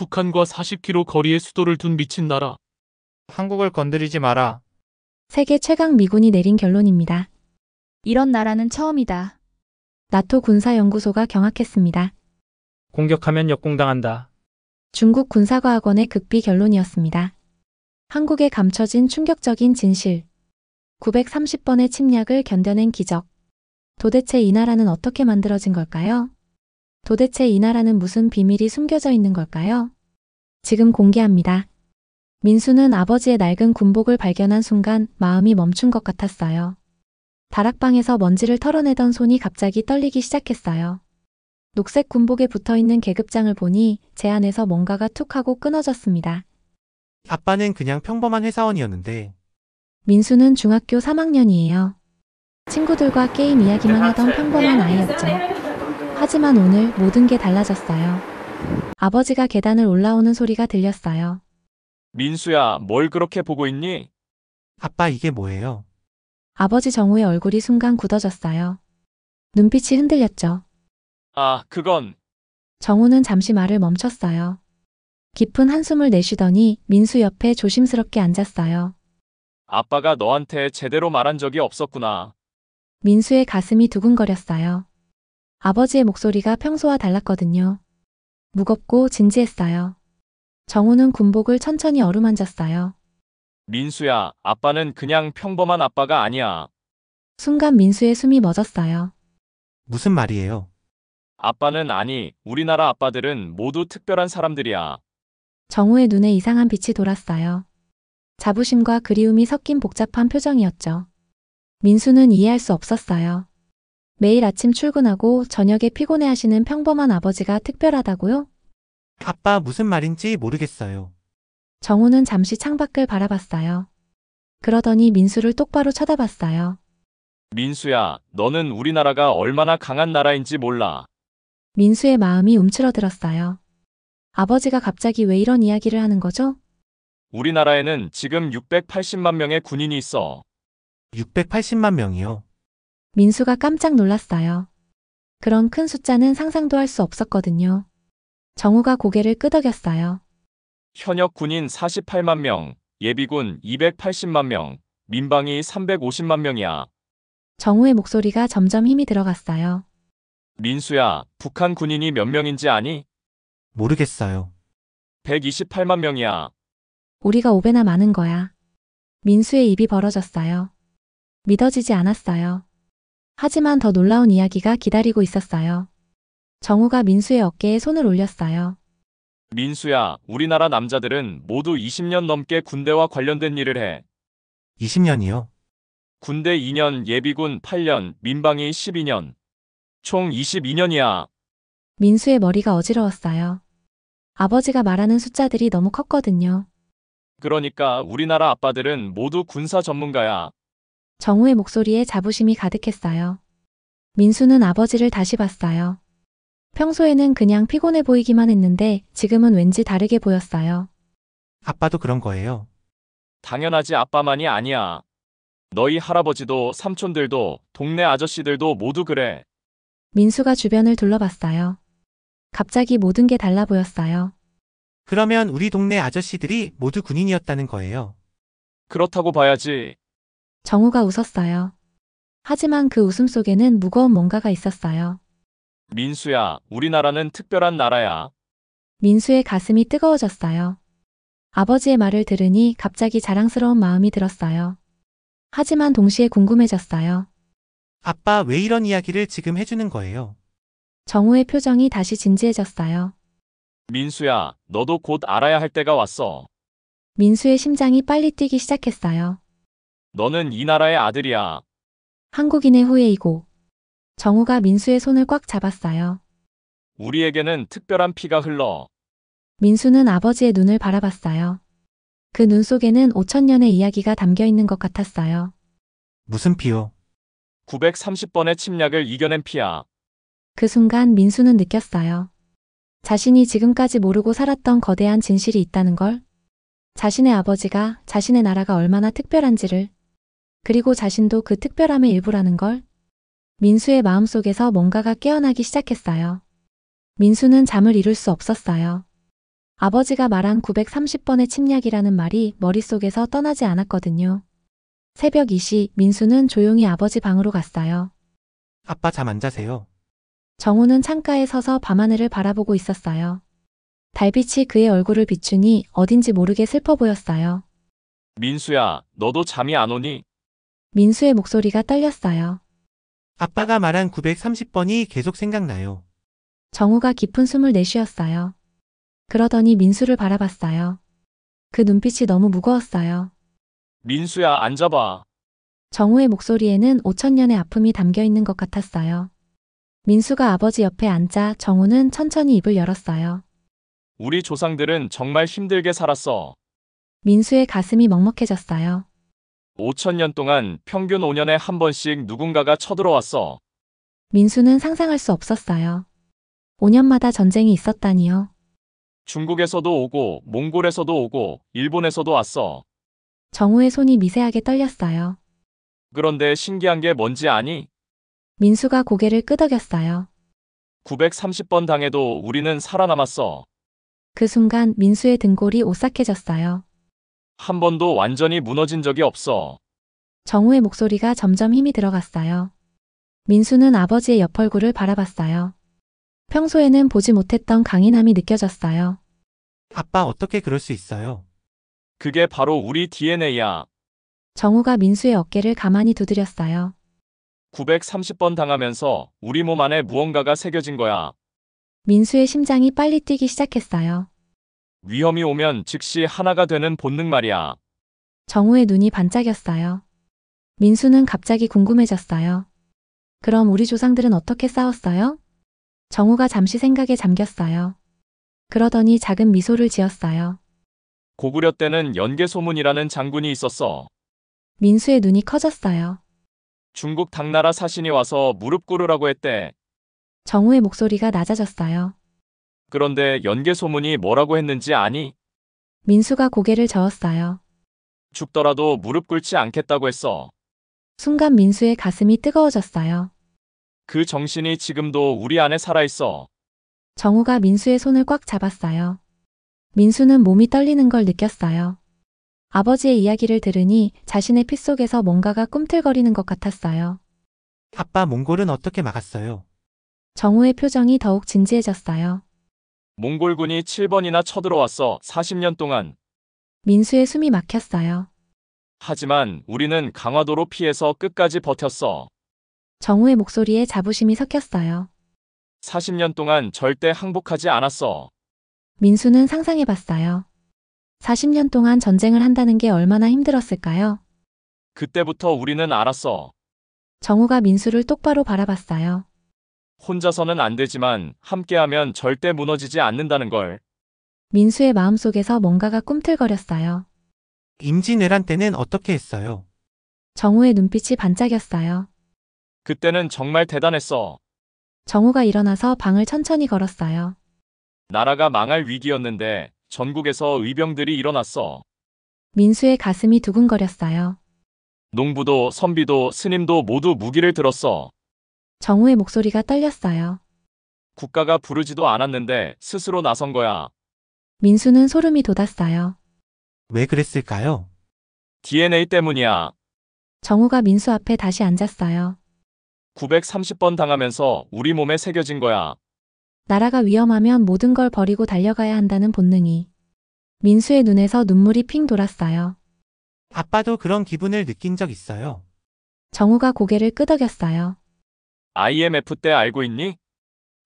북한과 40km 거리에 수도를 둔 미친 나라. 한국을 건드리지 마라. 세계 최강 미군이 내린 결론입니다. 이런 나라는 처음이다. 나토 군사연구소가 경악했습니다. 공격하면 역공당한다. 중국 군사과학원의 극비 결론이었습니다. 한국에 감춰진 충격적인 진실. 930번의 침략을 견뎌낸 기적. 도대체 이 나라는 어떻게 만들어진 걸까요? 도대체 이 나라는 무슨 비밀이 숨겨져 있는 걸까요? 지금 공개합니다. 민수는 아버지의 낡은 군복을 발견한 순간 마음이 멈춘 것 같았어요. 다락방에서 먼지를 털어내던 손이 갑자기 떨리기 시작했어요. 녹색 군복에 붙어있는 계급장을 보니 제 안에서 뭔가가 툭 하고 끊어졌습니다. 아빠는 그냥 평범한 회사원이었는데 민수는 중학교 3학년이에요. 친구들과 게임 이야기만 하던 평범한 아이였죠. 하지만 오늘 모든 게 달라졌어요. 아버지가 계단을 올라오는 소리가 들렸어요. 민수야, 뭘 그렇게 보고 있니? 아빠 이게 뭐예요? 아버지 정우의 얼굴이 순간 굳어졌어요. 눈빛이 흔들렸죠. 아, 그건 정우는 잠시 말을 멈췄어요. 깊은 한숨을 내쉬더니 민수 옆에 조심스럽게 앉았어요. 아빠가 너한테 제대로 말한 적이 없었구나. 민수의 가슴이 두근거렸어요. 아버지의 목소리가 평소와 달랐거든요. 무겁고 진지했어요. 정우는 군복을 천천히 어루만졌어요. 민수야, 아빠는 그냥 평범한 아빠가 아니야. 순간 민수의 숨이 멎었어요. 무슨 말이에요? 아빠는 아니, 우리나라 아빠들은 모두 특별한 사람들이야. 정우의 눈에 이상한 빛이 돌았어요. 자부심과 그리움이 섞인 복잡한 표정이었죠. 민수는 이해할 수 없었어요. 매일 아침 출근하고 저녁에 피곤해하시는 평범한 아버지가 특별하다고요? 아빠 무슨 말인지 모르겠어요. 정우는 잠시 창밖을 바라봤어요. 그러더니 민수를 똑바로 쳐다봤어요. 민수야, 너는 우리나라가 얼마나 강한 나라인지 몰라. 민수의 마음이 움츠러들었어요. 아버지가 갑자기 왜 이런 이야기를 하는 거죠? 우리나라에는 지금 680만 명의 군인이 있어. 680만 명이요. 민수가 깜짝 놀랐어요. 그런 큰 숫자는 상상도 할 수 없었거든요. 정우가 고개를 끄덕였어요. 현역 군인 48만 명, 예비군 280만 명, 민방위 350만 명이야. 정우의 목소리가 점점 힘이 들어갔어요. 민수야, 북한 군인이 몇 명인지 아니? 모르겠어요. 128만 명이야. 우리가 5배나 많은 거야. 민수의 입이 벌어졌어요. 믿어지지 않았어요. 하지만 더 놀라운 이야기가 기다리고 있었어요. 정우가 민수의 어깨에 손을 올렸어요. 민수야, 우리나라 남자들은 모두 20년 넘게 군대와 관련된 일을 해. 20년이요. 군대 2년, 예비군 8년, 민방위 12년. 총 22년이야. 민수의 머리가 어지러웠어요. 아버지가 말하는 숫자들이 너무 컸거든요. 그러니까 우리나라 아빠들은 모두 군사 전문가야. 정우의 목소리에 자부심이 가득했어요. 민수는 아버지를 다시 봤어요. 평소에는 그냥 피곤해 보이기만 했는데 지금은 왠지 다르게 보였어요. 아빠도 그런 거예요. 당연하지, 아빠만이 아니야. 너희 할아버지도 삼촌들도 동네 아저씨들도 모두 그래. 민수가 주변을 둘러봤어요. 갑자기 모든 게 달라 보였어요. 그러면 우리 동네 아저씨들이 모두 군인이었다는 거예요. 그렇다고 봐야지. 정우가 웃었어요. 하지만 그 웃음 속에는 무거운 뭔가가 있었어요. 민수야, 우리나라는 특별한 나라야. 민수의 가슴이 뜨거워졌어요. 아버지의 말을 들으니 갑자기 자랑스러운 마음이 들었어요. 하지만 동시에 궁금해졌어요. 아빠 왜 이런 이야기를 지금 해주는 거예요? 정우의 표정이 다시 진지해졌어요. 민수야, 너도 곧 알아야 할 때가 왔어. 민수의 심장이 빨리 뛰기 시작했어요. 너는 이 나라의 아들이야. 한국인의 후예이고. 정우가 민수의 손을 꽉 잡았어요. 우리에게는 특별한 피가 흘러. 민수는 아버지의 눈을 바라봤어요. 그 눈 속에는 5,000년의 이야기가 담겨 있는 것 같았어요. 무슨 피요? 930번의 침략을 이겨낸 피야. 그 순간 민수는 느꼈어요. 자신이 지금까지 모르고 살았던 거대한 진실이 있다는 걸. 자신의 아버지가, 자신의 나라가 얼마나 특별한지를. 그리고 자신도 그 특별함의 일부라는 걸. 민수의 마음속에서 뭔가가 깨어나기 시작했어요. 민수는 잠을 이룰 수 없었어요. 아버지가 말한 930번의 침략이라는 말이 머릿속에서 떠나지 않았거든요. 새벽 2시 민수는 조용히 아버지 방으로 갔어요. 아빠 잠 안 자세요? 정우는 창가에 서서 밤하늘을 바라보고 있었어요. 달빛이 그의 얼굴을 비추니 어딘지 모르게 슬퍼 보였어요. 민수야, 너도 잠이 안 오니? 민수의 목소리가 떨렸어요. 아빠가 말한 930번이 계속 생각나요. 정우가 깊은 숨을 내쉬었어요. 그러더니 민수를 바라봤어요. 그 눈빛이 너무 무거웠어요. 민수야, 앉아봐. 정우의 목소리에는 5천년의 아픔이 담겨 있는 것 같았어요. 민수가 아버지 옆에 앉자 정우는 천천히 입을 열었어요. 우리 조상들은 정말 힘들게 살았어. 민수의 가슴이 먹먹해졌어요. 5천년 동안 평균 5년에 한 번씩 누군가가 쳐들어왔어. 민수는 상상할 수 없었어요. 5년마다 전쟁이 있었다니요. 중국에서도 오고, 몽골에서도 오고, 일본에서도 왔어. 정우의 손이 미세하게 떨렸어요. 그런데 신기한 게 뭔지 아니? 민수가 고개를 끄덕였어요. 930번 당해도 우리는 살아남았어. 그 순간 민수의 등골이 오싹해졌어요. 한 번도 완전히 무너진 적이 없어. 정우의 목소리가 점점 힘이 들어갔어요. 민수는 아버지의 옆 얼굴을 바라봤어요. 평소에는 보지 못했던 강인함이 느껴졌어요. 아빠 어떻게 그럴 수 있어요? 그게 바로 우리 DNA야. 정우가 민수의 어깨를 가만히 두드렸어요. 930번 당하면서 우리 몸 안에 무언가가 새겨진 거야. 민수의 심장이 빨리 뛰기 시작했어요. 위험이 오면 즉시 하나가 되는 본능 말이야. 정우의 눈이 반짝였어요. 민수는 갑자기 궁금해졌어요. 그럼 우리 조상들은 어떻게 싸웠어요? 정우가 잠시 생각에 잠겼어요. 그러더니 작은 미소를 지었어요. 고구려 때는 연개소문이라는 장군이 있었어. 민수의 눈이 커졌어요. 중국 당나라 사신이 와서 무릎 꿇으라고 했대. 정우의 목소리가 낮아졌어요. 그런데 연개소문이 뭐라고 했는지 아니? 민수가 고개를 저었어요. 죽더라도 무릎 꿇지 않겠다고 했어. 순간 민수의 가슴이 뜨거워졌어요. 그 정신이 지금도 우리 안에 살아있어. 정우가 민수의 손을 꽉 잡았어요. 민수는 몸이 떨리는 걸 느꼈어요. 아버지의 이야기를 들으니 자신의 피 속에서 뭔가가 꿈틀거리는 것 같았어요. 아빠 몽골은 어떻게 막았어요? 정우의 표정이 더욱 진지해졌어요. 몽골군이 7번이나 쳐들어왔어. 40년 동안. 민수의 숨이 막혔어요. 하지만 우리는 강화도로 피해서 끝까지 버텼어. 정우의 목소리에 자부심이 섞였어요. 40년 동안 절대 항복하지 않았어. 민수는 상상해봤어요. 40년 동안 전쟁을 한다는 게 얼마나 힘들었을까요? 그때부터 우리는 알았어. 정우가 민수를 똑바로 바라봤어요. 혼자서는 안 되지만 함께하면 절대 무너지지 않는다는 걸. 민수의 마음속에서 뭔가가 꿈틀거렸어요. 임진왜란 때는 어떻게 했어요? 정우의 눈빛이 반짝였어요. 그때는 정말 대단했어. 정우가 일어나서 방을 천천히 걸었어요. 나라가 망할 위기였는데 전국에서 의병들이 일어났어. 민수의 가슴이 두근거렸어요. 농부도 선비도 스님도 모두 무기를 들었어. 정우의 목소리가 떨렸어요. 국가가 부르지도 않았는데 스스로 나선 거야. 민수는 소름이 돋았어요. 왜 그랬을까요? DNA 때문이야. 정우가 민수 앞에 다시 앉았어요. 930번 당하면서 우리 몸에 새겨진 거야. 나라가 위험하면 모든 걸 버리고 달려가야 한다는 본능이. 민수의 눈에서 눈물이 핑 돌았어요. 아빠도 그런 기분을 느낀 적 있어요. 정우가 고개를 끄덕였어요. IMF 때 알고 있니?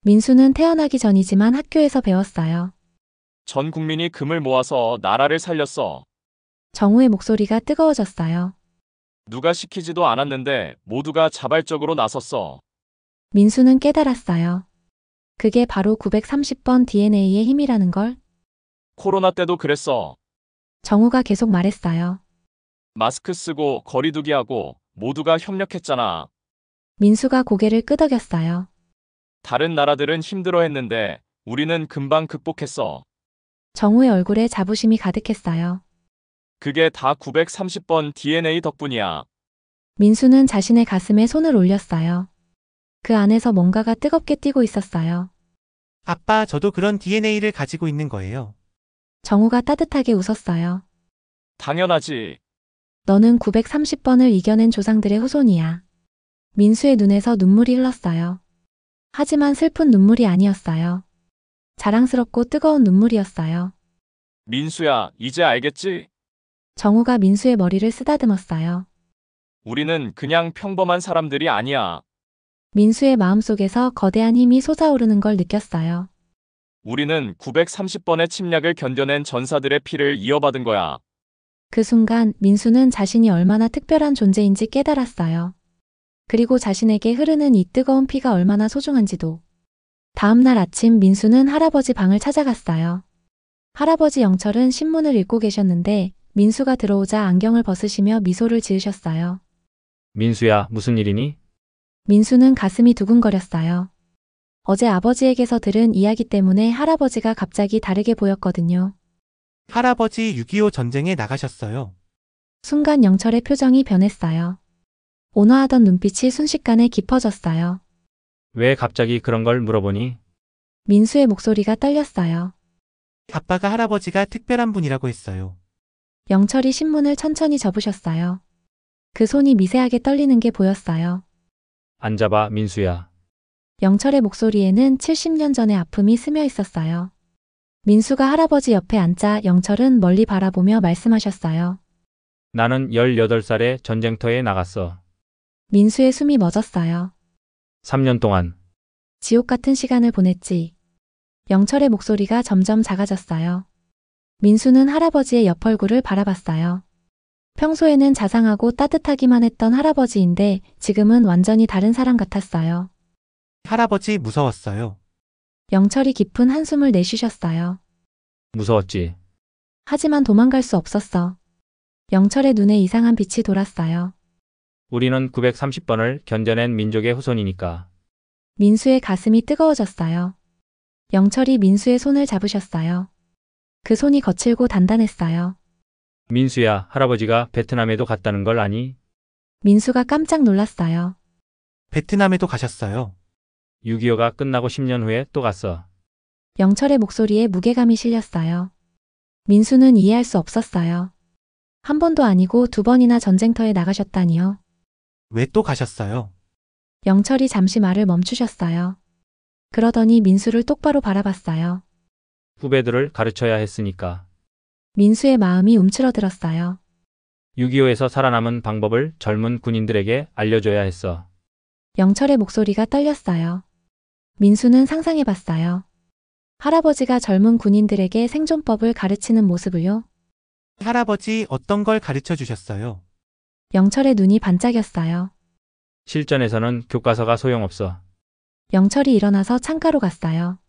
민수는 태어나기 전이지만 학교에서 배웠어요. 전 국민이 금을 모아서 나라를 살렸어. 정우의 목소리가 뜨거워졌어요. 누가 시키지도 않았는데 모두가 자발적으로 나섰어. 민수는 깨달았어요. 그게 바로 930번 DNA의 힘이라는 걸. 코로나 때도 그랬어. 정우가 계속 말했어요. 마스크 쓰고 거리두기 하고 모두가 협력했잖아. 민수가 고개를 끄덕였어요. 다른 나라들은 힘들어했는데 우리는 금방 극복했어. 정우의 얼굴에 자부심이 가득했어요. 그게 다 930번 DNA 덕분이야. 민수는 자신의 가슴에 손을 올렸어요. 그 안에서 뭔가가 뜨겁게 뛰고 있었어요. 아빠, 저도 그런 DNA를 가지고 있는 거예요. 정우가 따뜻하게 웃었어요. 당연하지. 너는 930번을 이겨낸 조상들의 후손이야. 민수의 눈에서 눈물이 흘렀어요. 하지만 슬픈 눈물이 아니었어요. 자랑스럽고 뜨거운 눈물이었어요. 민수야, 이제 알겠지? 정우가 민수의 머리를 쓰다듬었어요. 우리는 그냥 평범한 사람들이 아니야. 민수의 마음속에서 거대한 힘이 솟아오르는 걸 느꼈어요. 우리는 930번의 침략을 견뎌낸 전사들의 피를 이어받은 거야. 그 순간 민수는 자신이 얼마나 특별한 존재인지 깨달았어요. 그리고 자신에게 흐르는 이 뜨거운 피가 얼마나 소중한지도. 다음 날 아침 민수는 할아버지 방을 찾아갔어요. 할아버지 영철은 신문을 읽고 계셨는데 민수가 들어오자 안경을 벗으시며 미소를 지으셨어요. 민수야, 무슨 일이니? 민수는 가슴이 두근거렸어요. 어제 아버지에게서 들은 이야기 때문에 할아버지가 갑자기 다르게 보였거든요. 할아버지 6.25 전쟁에 나가셨어요. 순간 영철의 표정이 변했어요. 온화하던 눈빛이 순식간에 깊어졌어요. 왜 갑자기 그런 걸 물어보니? 민수의 목소리가 떨렸어요. 아빠가 할아버지가 특별한 분이라고 했어요. 영철이 신문을 천천히 접으셨어요. 그 손이 미세하게 떨리는 게 보였어요. 앉아봐, 민수야. 영철의 목소리에는 70년 전의 아픔이 스며 있었어요. 민수가 할아버지 옆에 앉자 영철은 멀리 바라보며 말씀하셨어요. 나는 18살에 전쟁터에 나갔어. 민수의 숨이 멎었어요. 3년 동안. 지옥 같은 시간을 보냈지. 영철의 목소리가 점점 작아졌어요. 민수는 할아버지의 옆 얼굴을 바라봤어요. 평소에는 자상하고 따뜻하기만 했던 할아버지인데 지금은 완전히 다른 사람 같았어요. 할아버지 무서웠어요. 영철이 깊은 한숨을 내쉬셨어요. 무서웠지. 하지만 도망갈 수 없었어. 영철의 눈에 이상한 빛이 돌았어요. 우리는 930번을 견뎌낸 민족의 후손이니까. 민수의 가슴이 뜨거워졌어요. 영철이 민수의 손을 잡으셨어요. 그 손이 거칠고 단단했어요. 민수야, 할아버지가 베트남에도 갔다는 걸 아니? 민수가 깜짝 놀랐어요. 베트남에도 가셨어요. 6.25가 끝나고 10년 후에 또 갔어. 영철의 목소리에 무게감이 실렸어요. 민수는 이해할 수 없었어요. 한 번도 아니고 2번이나 전쟁터에 나가셨다니요. 왜 또 가셨어요? 영철이 잠시 말을 멈추셨어요. 그러더니 민수를 똑바로 바라봤어요. 후배들을 가르쳐야 했으니까. 민수의 마음이 움츠러들었어요. 6.25에서 살아남은 방법을 젊은 군인들에게 알려줘야 했어. 영철의 목소리가 떨렸어요. 민수는 상상해봤어요. 할아버지가 젊은 군인들에게 생존법을 가르치는 모습을요. 할아버지 어떤 걸 가르쳐 주셨어요? 영철의 눈이 반짝였어요. 실전에서는 교과서가 소용없어. 영철이 일어나서 창가로 갔어요.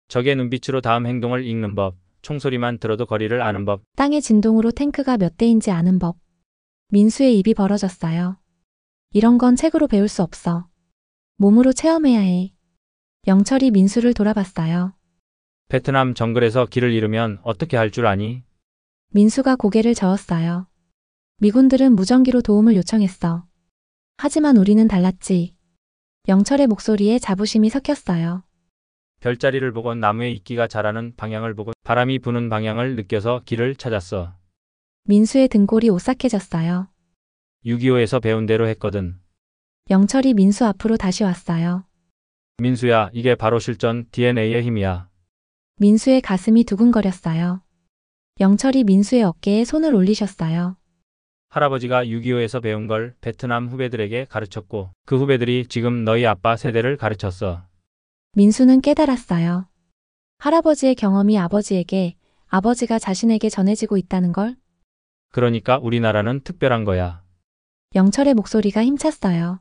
적의 눈빛으로 다음 행동을 읽는 법, 총소리만 들어도 거리를 아는 법. 땅의 진동으로 탱크가 몇 대인지 아는 법. 민수의 입이 벌어졌어요. 이런 건 책으로 배울 수 없어. 몸으로 체험해야 해. 영철이 민수를 돌아봤어요. 베트남 정글에서 길을 잃으면 어떻게 할 줄 아니? 민수가 고개를 저었어요. 미군들은 무전기로 도움을 요청했어. 하지만 우리는 달랐지. 영철의 목소리에 자부심이 섞였어요. 별자리를 보고 나무의 이끼가 자라는 방향을 보고 바람이 부는 방향을 느껴서 길을 찾았어. 민수의 등골이 오싹해졌어요. 6.25에서 배운 대로 했거든. 영철이 민수 앞으로 다시 왔어요. 민수야, 이게 바로 실전 DNA의 힘이야. 민수의 가슴이 두근거렸어요. 영철이 민수의 어깨에 손을 올리셨어요. 할아버지가 6.25에서 배운 걸 베트남 후배들에게 가르쳤고 그 후배들이 지금 너희 아빠 세대를 가르쳤어. 민수는 깨달았어요. 할아버지의 경험이 아버지에게, 아버지가 자신에게 전해지고 있다는 걸? 그러니까 우리나라는 특별한 거야. 영철의 목소리가 힘찼어요.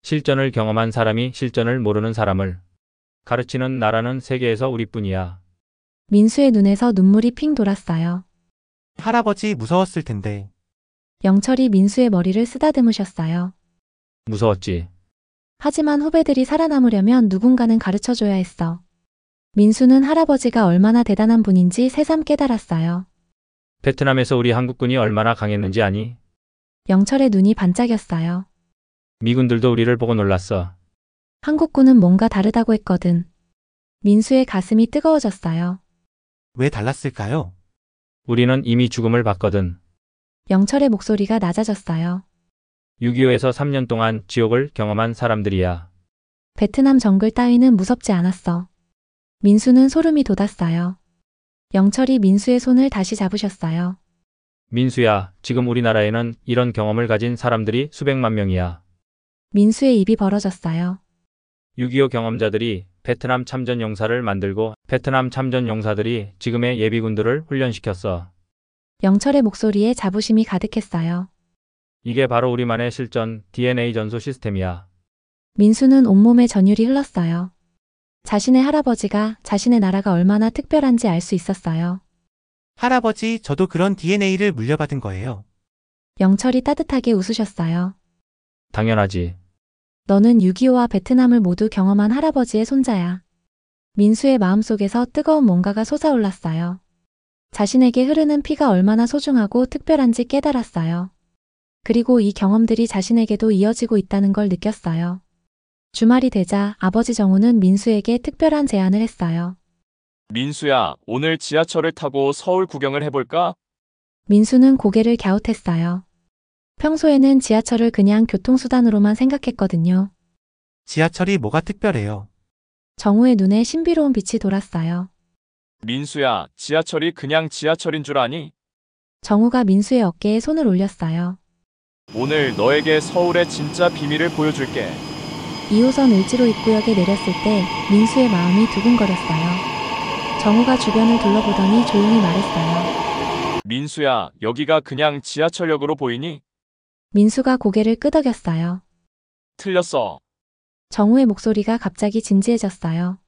실전을 경험한 사람이 실전을 모르는 사람을 가르치는 나라는 세계에서 우리뿐이야. 민수의 눈에서 눈물이 핑 돌았어요. 할아버지 무서웠을 텐데. 영철이 민수의 머리를 쓰다듬으셨어요. 무서웠지. 하지만 후배들이 살아남으려면 누군가는 가르쳐줘야 했어. 민수는 할아버지가 얼마나 대단한 분인지 새삼 깨달았어요. 베트남에서 우리 한국군이 얼마나 강했는지 아니? 영철의 눈이 반짝였어요. 미군들도 우리를 보고 놀랐어. 한국군은 뭔가 다르다고 했거든. 민수의 가슴이 뜨거워졌어요. 왜 달랐을까요? 우리는 이미 죽음을 봤거든. 영철의 목소리가 낮아졌어요. 6.25에서 3년 동안 지옥을 경험한 사람들이야. 베트남 정글 따위는 무섭지 않았어. 민수는 소름이 돋았어요. 영철이 민수의 손을 다시 잡으셨어요. 민수야, 지금 우리나라에는 이런 경험을 가진 사람들이 수백만 명이야. 민수의 입이 벌어졌어요. 6.25 경험자들이 베트남 참전 용사를 만들고 베트남 참전 용사들이 지금의 예비군들을 훈련시켰어. 영철의 목소리에 자부심이 가득했어요. 이게 바로 우리만의 실전 DNA 전소 시스템이야. 민수는 온몸에 전율이 흘렀어요. 자신의 할아버지가 자신의 나라가 얼마나 특별한지 알 수 있었어요. 할아버지, 저도 그런 DNA를 물려받은 거예요. 영철이 따뜻하게 웃으셨어요. 당연하지. 너는 6.25와 베트남을 모두 경험한 할아버지의 손자야. 민수의 마음속에서 뜨거운 뭔가가 솟아올랐어요. 자신에게 흐르는 피가 얼마나 소중하고 특별한지 깨달았어요. 그리고 이 경험들이 자신에게도 이어지고 있다는 걸 느꼈어요. 주말이 되자 아버지 정우는 민수에게 특별한 제안을 했어요. 민수야, 오늘 지하철을 타고 서울 구경을 해볼까? 민수는 고개를 갸웃했어요. 평소에는 지하철을 그냥 교통수단으로만 생각했거든요. 지하철이 뭐가 특별해요? 정우의 눈에 신비로운 빛이 돌았어요. 민수야, 지하철이 그냥 지하철인 줄 아니? 정우가 민수의 어깨에 손을 올렸어요. 오늘 너에게 서울의 진짜 비밀을 보여줄게. 2호선 을지로 입구역에 내렸을 때 민수의 마음이 두근거렸어요. 정우가 주변을 둘러보더니 조용히 말했어요. 민수야, 여기가 그냥 지하철역으로 보이니? 민수가 고개를 끄덕였어요. 틀렸어. 정우의 목소리가 갑자기 진지해졌어요.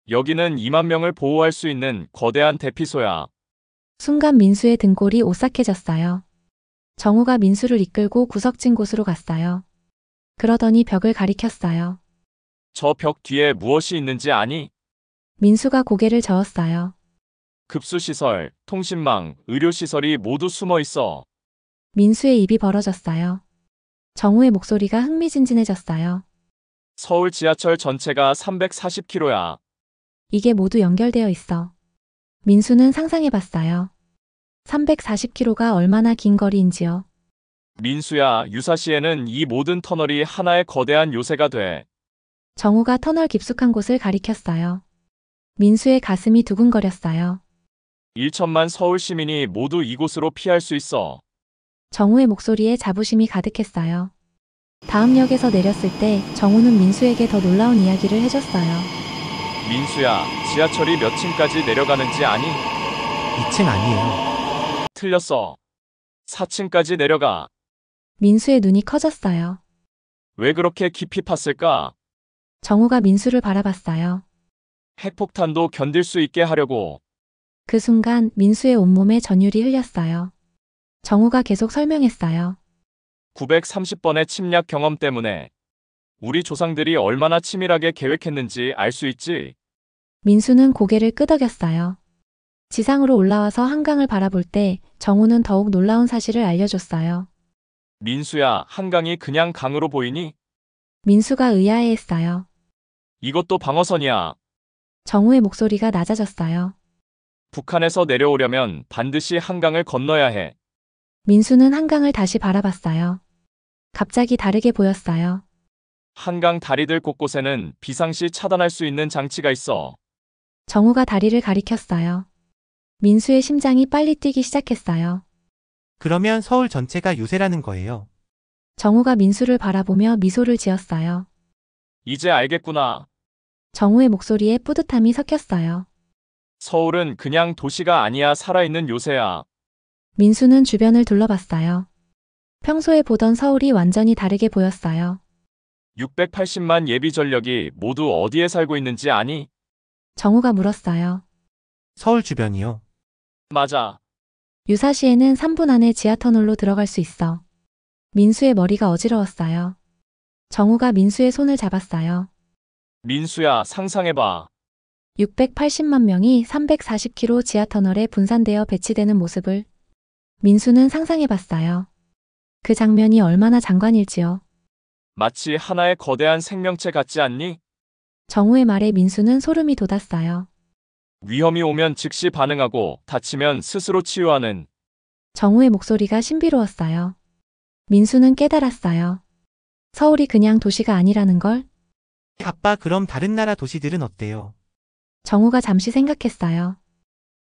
여기는 2만 명을 보호할 수 있는 거대한 대피소야. 순간 민수의 등골이 오싹해졌어요. 정우가 민수를 이끌고 구석진 곳으로 갔어요. 그러더니 벽을 가리켰어요. 저 벽 뒤에 무엇이 있는지 아니? 민수가 고개를 저었어요. 급수시설, 통신망, 의료시설이 모두 숨어 있어. 민수의 입이 벌어졌어요. 정우의 목소리가 흥미진진해졌어요. 서울 지하철 전체가 340km야. 이게 모두 연결되어 있어. 민수는 상상해봤어요. 340km가 얼마나 긴 거리인지요. 민수야, 유사시에는 이 모든 터널이 하나의 거대한 요새가 돼. 정우가 터널 깊숙한 곳을 가리켰어요. 민수의 가슴이 두근거렸어요. 1천만 서울 시민이 모두 이곳으로 피할 수 있어. 정우의 목소리에 자부심이 가득했어요. 다음 역에서 내렸을 때 정우는 민수에게 더 놀라운 이야기를 해줬어요. 민수야, 지하철이 몇 층까지 내려가는지 아니? 2층 아니에요. 틀렸어. 4층까지 내려가. 민수의 눈이 커졌어요. 왜 그렇게 깊이 팠을까? 정우가 민수를 바라봤어요. 핵폭탄도 견딜 수 있게 하려고. 그 순간 민수의 온몸에 전율이 흘렸어요. 정우가 계속 설명했어요. 930번의 침략 경험 때문에 우리 조상들이 얼마나 치밀하게 계획했는지 알 수 있지? 민수는 고개를 끄덕였어요. 지상으로 올라와서 한강을 바라볼 때 정우는 더욱 놀라운 사실을 알려줬어요. 민수야, 한강이 그냥 강으로 보이니? 민수가 의아해했어요. 이것도 방어선이야. 정우의 목소리가 낮아졌어요. 북한에서 내려오려면 반드시 한강을 건너야 해. 민수는 한강을 다시 바라봤어요. 갑자기 다르게 보였어요. 한강 다리들 곳곳에는 비상시 차단할 수 있는 장치가 있어. 정우가 다리를 가리켰어요. 민수의 심장이 빨리 뛰기 시작했어요. 그러면 서울 전체가 요새라는 거예요. 정우가 민수를 바라보며 미소를 지었어요. 이제 알겠구나. 정우의 목소리에 뿌듯함이 섞였어요. 서울은 그냥 도시가 아니야, 살아있는 요새야. 민수는 주변을 둘러봤어요. 평소에 보던 서울이 완전히 다르게 보였어요. 680만 예비 전력이 모두 어디에 살고 있는지 아니? 정우가 물었어요. 서울 주변이요. 맞아. 유사시에는 3분 안에 지하터널로 들어갈 수 있어. 민수의 머리가 어지러웠어요. 정우가 민수의 손을 잡았어요. 민수야, 상상해봐. 680만 명이 340km 지하터널에 분산되어 배치되는 모습을 민수는 상상해봤어요. 그 장면이 얼마나 장관일지요. 마치 하나의 거대한 생명체 같지 않니? 정우의 말에 민수는 소름이 돋았어요. 위험이 오면 즉시 반응하고 다치면 스스로 치유하는. 정우의 목소리가 신비로웠어요. 민수는 깨달았어요. 서울이 그냥 도시가 아니라는 걸. 아빠, 그럼 다른 나라 도시들은 어때요? 정우가 잠시 생각했어요.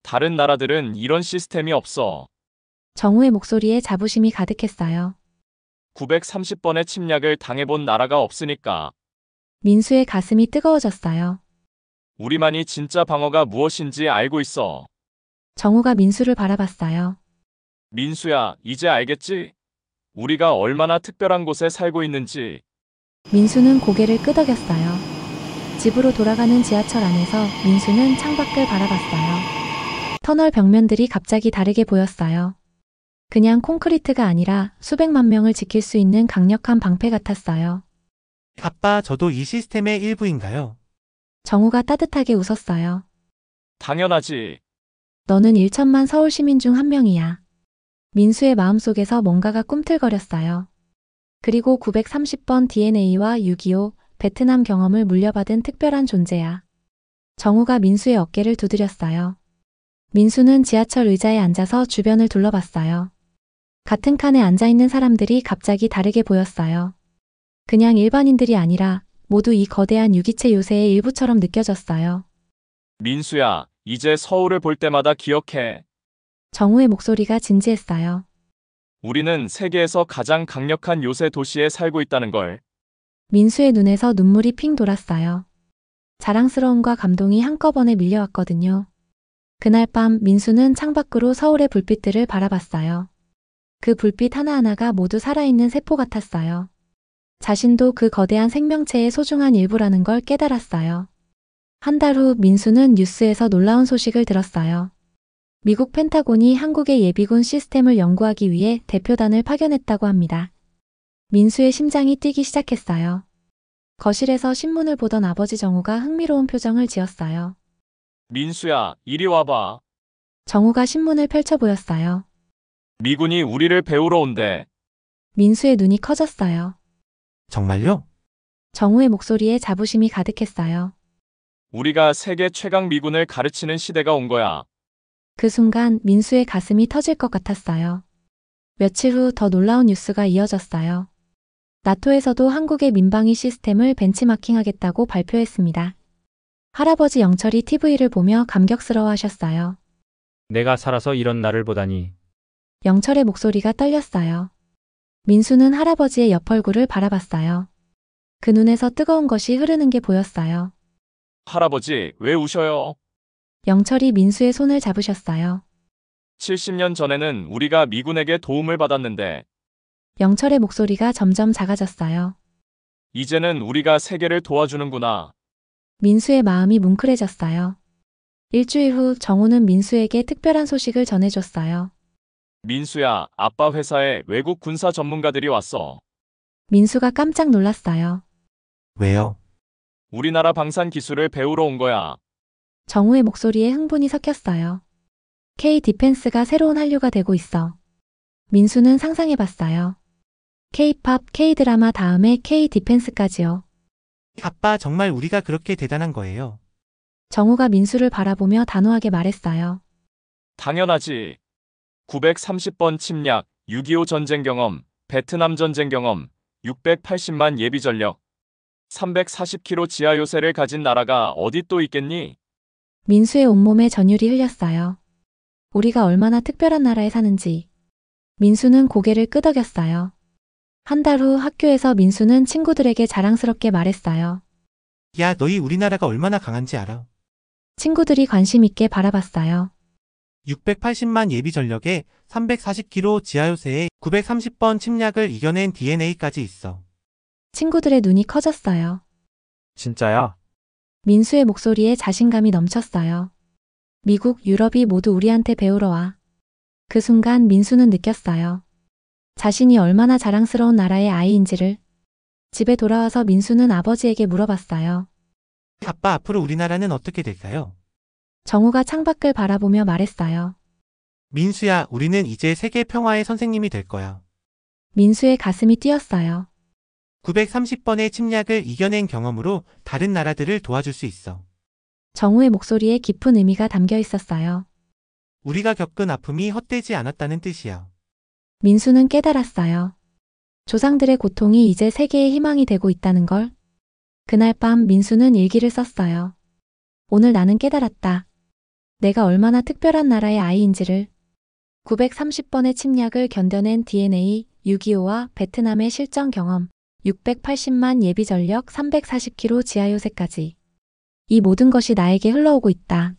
다른 나라들은 이런 시스템이 없어. 정우의 목소리에 자부심이 가득했어요. 930번의 침략을 당해본 나라가 없으니까. 민수의 가슴이 뜨거워졌어요. 우리만이 진짜 방어가 무엇인지 알고 있어. 정우가 민수를 바라봤어요. 민수야, 이제 알겠지? 우리가 얼마나 특별한 곳에 살고 있는지. 민수는 고개를 끄덕였어요. 집으로 돌아가는 지하철 안에서 민수는 창밖을 바라봤어요. 터널 벽면들이 갑자기 다르게 보였어요. 그냥 콘크리트가 아니라 수백만 명을 지킬 수 있는 강력한 방패 같았어요. 아빠, 저도 이 시스템의 일부인가요? 정우가 따뜻하게 웃었어요. 당연하지. 너는 1천만 서울 시민 중 한 명이야. 민수의 마음속에서 뭔가가 꿈틀거렸어요. 그리고 930번 DNA와 6.25 베트남 경험을 물려받은 특별한 존재야. 정우가 민수의 어깨를 두드렸어요. 민수는 지하철 의자에 앉아서 주변을 둘러봤어요. 같은 칸에 앉아있는 사람들이 갑자기 다르게 보였어요. 그냥 일반인들이 아니라 모두 이 거대한 유기체 요새의 일부처럼 느껴졌어요. 민수야, 이제 서울을 볼 때마다 기억해. 정우의 목소리가 진지했어요. 우리는 세계에서 가장 강력한 요새 도시에 살고 있다는 걸. 민수의 눈에서 눈물이 핑 돌았어요. 자랑스러움과 감동이 한꺼번에 밀려왔거든요. 그날 밤 민수는 창밖으로 서울의 불빛들을 바라봤어요. 그 불빛 하나하나가 모두 살아있는 세포 같았어요. 자신도 그 거대한 생명체의 소중한 일부라는 걸 깨달았어요. 한 달 후 민수는 뉴스에서 놀라운 소식을 들었어요. 미국 펜타곤이 한국의 예비군 시스템을 연구하기 위해 대표단을 파견했다고 합니다. 민수의 심장이 뛰기 시작했어요. 거실에서 신문을 보던 아버지 정우가 흥미로운 표정을 지었어요. 민수야, 이리 와봐. 정우가 신문을 펼쳐 보였어요. 미군이 우리를 배우러 온대. 민수의 눈이 커졌어요. 정말요? 정우의 목소리에 자부심이 가득했어요. 우리가 세계 최강 미군을 가르치는 시대가 온 거야. 그 순간 민수의 가슴이 터질 것 같았어요. 며칠 후 더 놀라운 뉴스가 이어졌어요. 나토에서도 한국의 민방위 시스템을 벤치마킹하겠다고 발표했습니다. 할아버지 영철이 TV를 보며 감격스러워하셨어요. 내가 살아서 이런 날을 보다니. 영철의 목소리가 떨렸어요. 민수는 할아버지의 옆 얼굴을 바라봤어요. 그 눈에서 뜨거운 것이 흐르는 게 보였어요. 할아버지, 왜 우셔요? 영철이 민수의 손을 잡으셨어요. 70년 전에는 우리가 미군에게 도움을 받았는데, 영철의 목소리가 점점 작아졌어요. 이제는 우리가 세계를 도와주는구나. 민수의 마음이 뭉클해졌어요. 일주일 후 정우는 민수에게 특별한 소식을 전해줬어요. 민수야, 아빠 회사에 외국 군사 전문가들이 왔어. 민수가 깜짝 놀랐어요. 왜요? 우리나라 방산 기술을 배우러 온 거야. 정우의 목소리에 흥분이 섞였어요. K-디펜스가 새로운 한류가 되고 있어. 민수는 상상해봤어요. K-팝, K-드라마 다음에 K-디펜스까지요. 아빠, 정말 우리가 그렇게 대단한 거예요? 정우가 민수를 바라보며 단호하게 말했어요. 당연하지. 930번 침략, 6.25 전쟁 경험, 베트남 전쟁 경험, 680만 예비 전력, 340km 지하 요새를 가진 나라가 어디 또 있겠니? 민수의 온몸에 전율이 흘렸어요. 우리가 얼마나 특별한 나라에 사는지. 민수는 고개를 끄덕였어요. 한 달 후 학교에서 민수는 친구들에게 자랑스럽게 말했어요. 야, 너희 우리나라가 얼마나 강한지 알아? 친구들이 관심 있게 바라봤어요. 680만 예비 전력에 340km 지하요새에 930번 침략을 이겨낸 DNA까지 있어. 친구들의 눈이 커졌어요. 진짜야? 민수의 목소리에 자신감이 넘쳤어요. 미국, 유럽이 모두 우리한테 배우러 와. 그 순간 민수는 느꼈어요. 자신이 얼마나 자랑스러운 나라의 아이인지를. 집에 돌아와서 민수는 아버지에게 물어봤어요. 아빠, 앞으로 우리나라는 어떻게 될까요? 정우가 창밖을 바라보며 말했어요. 민수야, 우리는 이제 세계 평화의 선생님이 될 거야. 민수의 가슴이 뛰었어요. 930번의 침략을 이겨낸 경험으로 다른 나라들을 도와줄 수 있어. 정우의 목소리에 깊은 의미가 담겨 있었어요. 우리가 겪은 아픔이 헛되지 않았다는 뜻이야. 민수는 깨달았어요. 조상들의 고통이 이제 세계의 희망이 되고 있다는 걸. 그날 밤 민수는 일기를 썼어요. 오늘 나는 깨달았다. 내가 얼마나 특별한 나라의 아이인지를. 930번의 침략을 견뎌낸 DNA, 6.25와 베트남의 실전 경험, 680만 예비 전력 340km 지하 요새까지. 이 모든 것이 나에게 흘러오고 있다.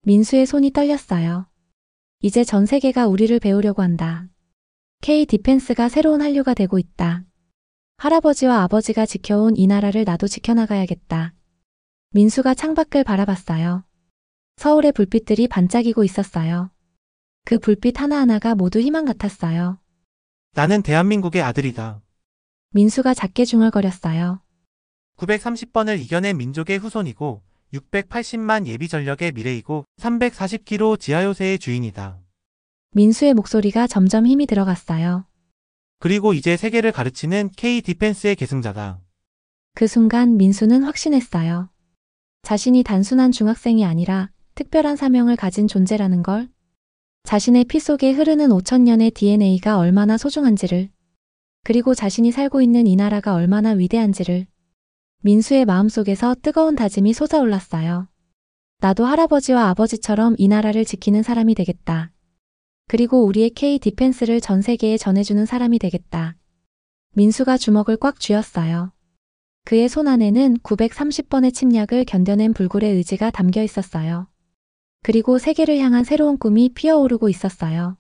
민수의 손이 떨렸어요. 이제 전 세계가 우리를 배우려고 한다. K 디펜스가 새로운 한류가 되고 있다. 할아버지와 아버지가 지켜온 이 나라를 나도 지켜나가야겠다. 민수가 창밖을 바라봤어요. 서울의 불빛들이 반짝이고 있었어요. 그 불빛 하나하나가 모두 희망 같았어요. 나는 대한민국의 아들이다. 민수가 작게 중얼거렸어요. 930번을 이겨낸 민족의 후손이고 680만 예비 전력의 미래이고 340km 지하요새의 주인이다. 민수의 목소리가 점점 힘이 들어갔어요. 그리고 이제 세계를 가르치는 K 디펜스의 계승자다. 그 순간 민수는 확신했어요. 자신이 단순한 중학생이 아니라 특별한 사명을 가진 존재라는 걸. 자신의 피 속에 흐르는 5000년의 DNA가 얼마나 소중한지를. 그리고 자신이 살고 있는 이 나라가 얼마나 위대한지를. 민수의 마음속에서 뜨거운 다짐이 솟아올랐어요. 나도 할아버지와 아버지처럼 이 나라를 지키는 사람이 되겠다. 그리고 우리의 K 디펜스를 전 세계에 전해주는 사람이 되겠다. 민수가 주먹을 꽉 쥐었어요. 그의 손 안에는 930번의 침략을 견뎌낸 불굴의 의지가 담겨 있었어요. 그리고 세계를 향한 새로운 꿈이 피어오르고 있었어요.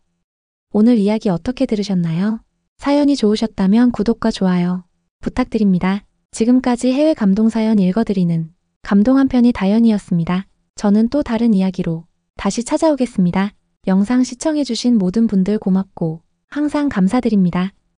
오늘 이야기 어떻게 들으셨나요? 사연이 좋으셨다면 구독과 좋아요 부탁드립니다. 지금까지 해외 감동사연 읽어드리는 감동 한 편이 다연이었습니다. 저는 또 다른 이야기로 다시 찾아오겠습니다. 영상 시청해주신 모든 분들 고맙고 항상 감사드립니다.